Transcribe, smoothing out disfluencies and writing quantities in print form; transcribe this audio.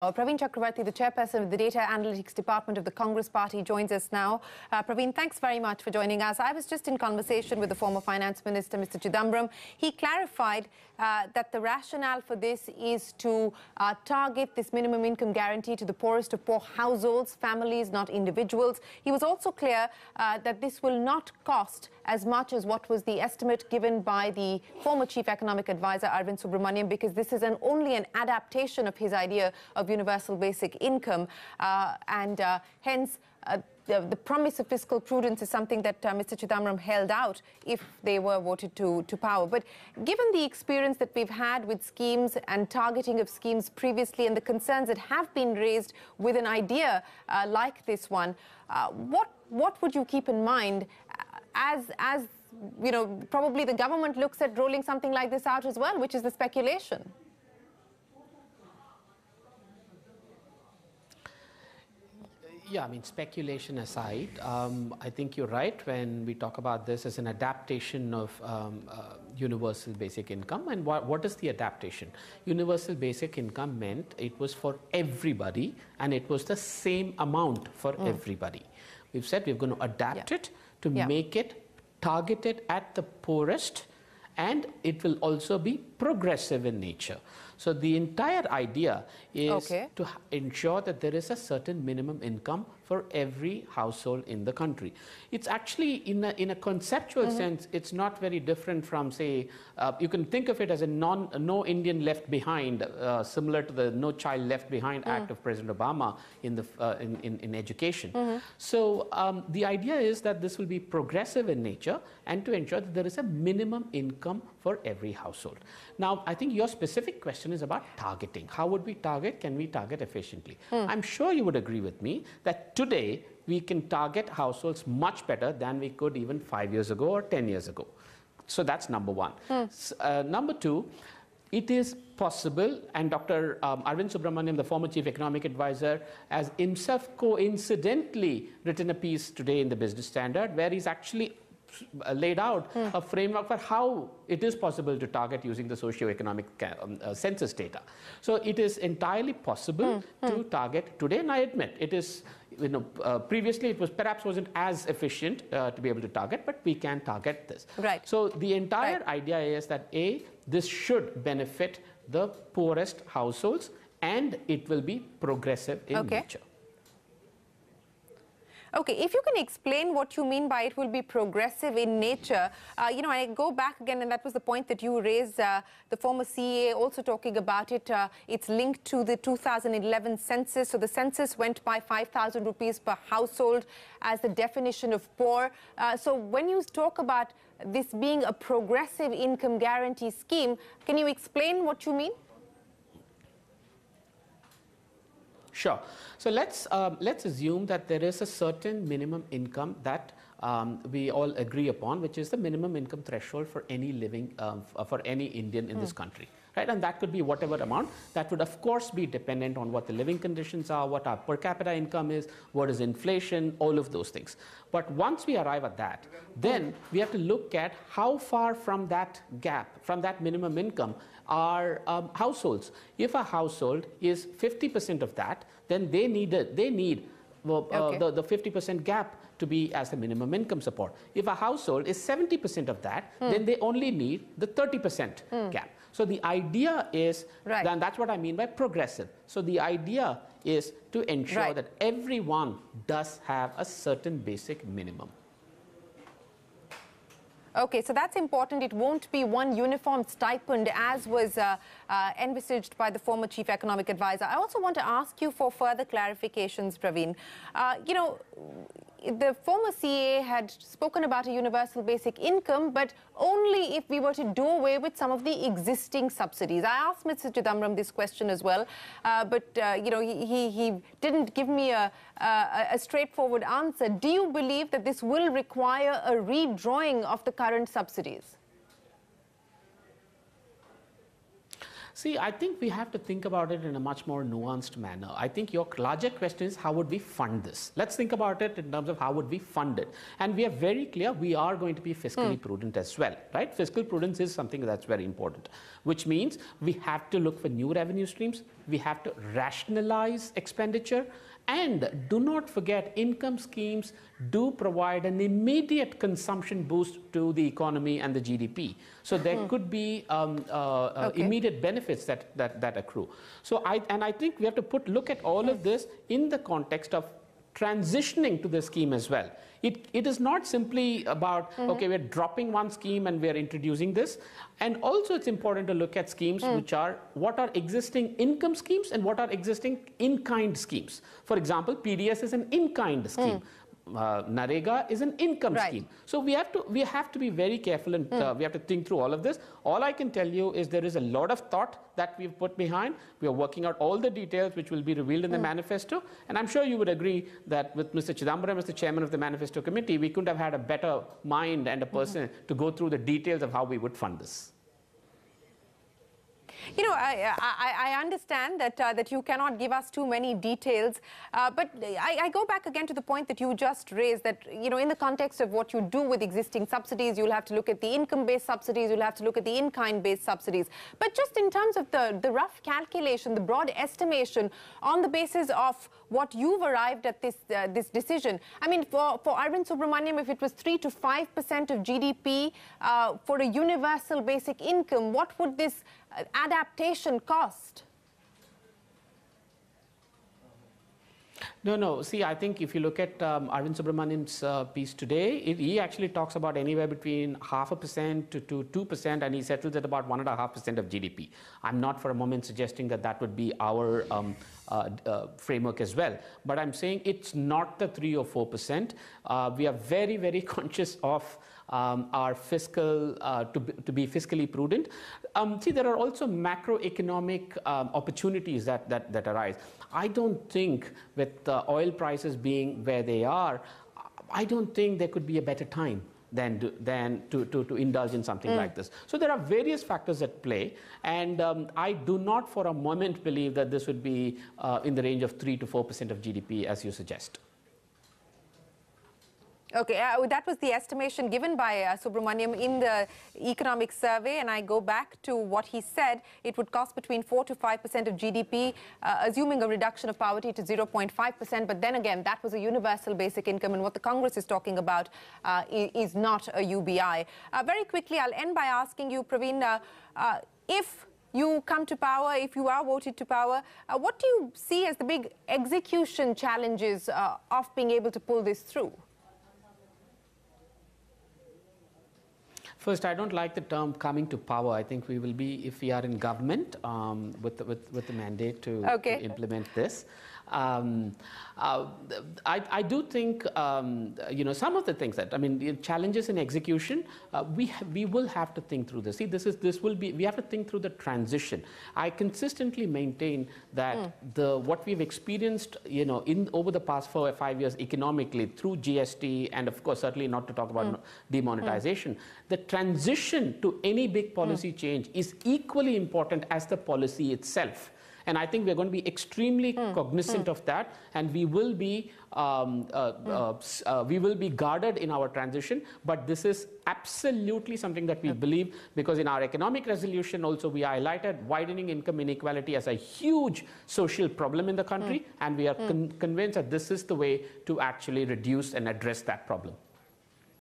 Praveen Chakravarty, the chairperson of the Data Analytics Department of the Congress Party, joins us now. Praveen, thanks very much for joining us. I was just in conversation with the former Finance Minister, Mr. Chidambaram. He clarified that the rationale for this is to target this minimum income guarantee to the poorest of poor households, families, not individuals. He was also clear that this will not cost as much as what was the estimate given by the former Chief Economic Advisor, Arvind Subramanian, because this is only an adaptation of his idea of universal basic income, and hence the promise of fiscal prudence is something that Mr. Chidambaram held out if they were voted to power. But given the experience that we've had with schemes and targeting of schemes previously and the concerns that have been raised with an idea like this one, what would you keep in mind as you know, probably the government looks at rolling something like this out as well, which is the speculation? Yeah, I mean, speculation aside, I think you're right when we talk about this as an adaptation of universal basic income. And what is the adaptation? Universal basic income meant it was for everybody and it was the same amount for everybody. We've said we're going to adapt it to make it targeted at the poorest, and it will also be progressive in nature. So the entire idea is to ensure that there is a certain minimum income for every household in the country. It's actually, in a conceptual sense, it's not very different from, say, you can think of it as a no Indian left behind, similar to the No Child Left Behind Act of President Obama in education. So the idea is that this will be progressive in nature and to ensure that there is a minimum income for every household. Now, I think your specific question is about targeting. How would we target? Can we target efficiently? I'm sure you would agree with me that today we can target households much better than we could even 5 years ago or 10 years ago. So that's number one. Number two, it is possible, and Dr. Arvind Subramanian, the former Chief Economic Advisor, has himself coincidentally written a piece today in the Business Standard where he's actually laid out a framework for how it is possible to target using the socio-economic census data. So it is entirely possible to target today, and I admit it is, previously it was perhaps wasn't as efficient to be able to target, but we can target this. Right. So the entire idea is that this should benefit the poorest households, and it will be progressive in nature. Okay, if you can explain what you mean by it will be progressive in nature. I go back again, and that was the point that you raised, the former CA also talking about it. It's linked to the 2011 census. So the census went by 5,000 rupees per household as the definition of poor. So when you talk about this being a progressive income guarantee scheme, can you explain what you mean? Sure. So let's assume that there is a certain minimum income that we all agree upon, which is the minimum income threshold for any living, for any Indian in this country. Right? And that could be whatever amount. That would, of course, be dependent on what the living conditions are, what our per capita income is, what is inflation, all of those things. But once we arrive at that, then we have to look at how far from that gap, from that minimum income, are households. If a household is 50% of that, then they need the 50% gap to be as the minimum income support. If a household is 70% of that, then they only need the 30% gap. So the idea is, then that's what I mean by progressive. So the idea is to ensure that everyone does have a certain basic minimum. Okay, so that's important. It won't be one uniform stipend as was envisaged by the former Chief Economic Advisor. I also want to ask you for further clarifications, Praveen. The former CA had spoken about a universal basic income, but only if we were to do away with some of the existing subsidies. I asked Mr. Chidambaram this question as well, but he didn't give me a straightforward answer. Do you believe that this will require a redrawing of the current subsidies? See, I think we have to think about it in a much more nuanced manner. I think your larger question is, how would we fund this? Let's think about it in terms of how would we fund it. And we are very clear we are going to be fiscally prudent as well, right? Fiscal prudence is something that's very important, which means we have to look for new revenue streams. we have to rationalize expenditure. And do not forget, income schemes do provide an immediate consumption boost to the economy and the GDP. So there could be immediate benefits that accrue. So I think we have to look at all of this in the context of transitioning to the scheme as well. It is not simply about, okay, we're dropping one scheme and we're introducing this. And also it's important to look at schemes which are, what are existing income schemes and what are existing in-kind schemes. For example, PDS is an in-kind scheme. Narega is an income scheme. So we have to be very careful, and we have to think through all of this. All I can tell you is there is a lot of thought that we've put behind. We are working out all the details which will be revealed in the manifesto. And I'm sure you would agree that with Mr. Chidambaram as the chairman of the manifesto committee, we couldn't have had a better mind and a person to go through the details of how we would fund this. You know, I understand that you cannot give us too many details, but I go back again to the point that you just raised, that, you know, in the context of what you do with existing subsidies, you'll have to look at the income-based subsidies, you'll have to look at the in-kind-based subsidies. But just in terms of the rough calculation, the broad estimation, on the basis of what you've arrived at this decision, I mean, for Arvind Subramaniam, if it was 3 to 5% of GDP for a universal basic income, what would this adaptation cost? No. See, I think if you look at Arvind Subramaniam's piece today, he actually talks about anywhere between 0.5% to 2%, and he settles at about 1.5% of GDP. I'm not for a moment suggesting that would be our framework as well. But I'm saying it's not the 3 or 4%. We are very, very conscious of our fiscal, to be fiscally prudent. See, there are also macroeconomic opportunities that arise. I don't think with oil prices being where they are, I don't think there could be a better time than to indulge in something like this. So there are various factors at play, and I do not for a moment believe that this would be in the range of 3 to 4% of GDP, as you suggest. Okay, that was the estimation given by Subramaniam in the economic survey, and I go back to what he said. It would cost between 4 to 5% of GDP, assuming a reduction of poverty to 0.5%. But then again, that was a universal basic income, and what the Congress is talking about is not a UBI. Very quickly, I'll end by asking you, Praveen, if you come to power, if you are voted to power, what do you see as the big execution challenges of being able to pull this through? First, I don't like the term coming to power. I think we will be, if we are in government, with the mandate to implement this. I do think, you know, some of the things that, I mean, the challenges in execution, we will have to think through this. See, we have to think through the transition. I consistently maintain that what we've experienced, you know, over the past 4 or 5 years economically through GST, and of course, certainly not to talk about demonetization, the transition to any big policy change is equally important as the policy itself. And I think we're going to be extremely cognizant of that, and we will be guarded in our transition. But this is absolutely something that we believe, because in our economic resolution also we highlighted widening income inequality as a huge social problem in the country, and we are convinced that this is the way to actually reduce and address that problem.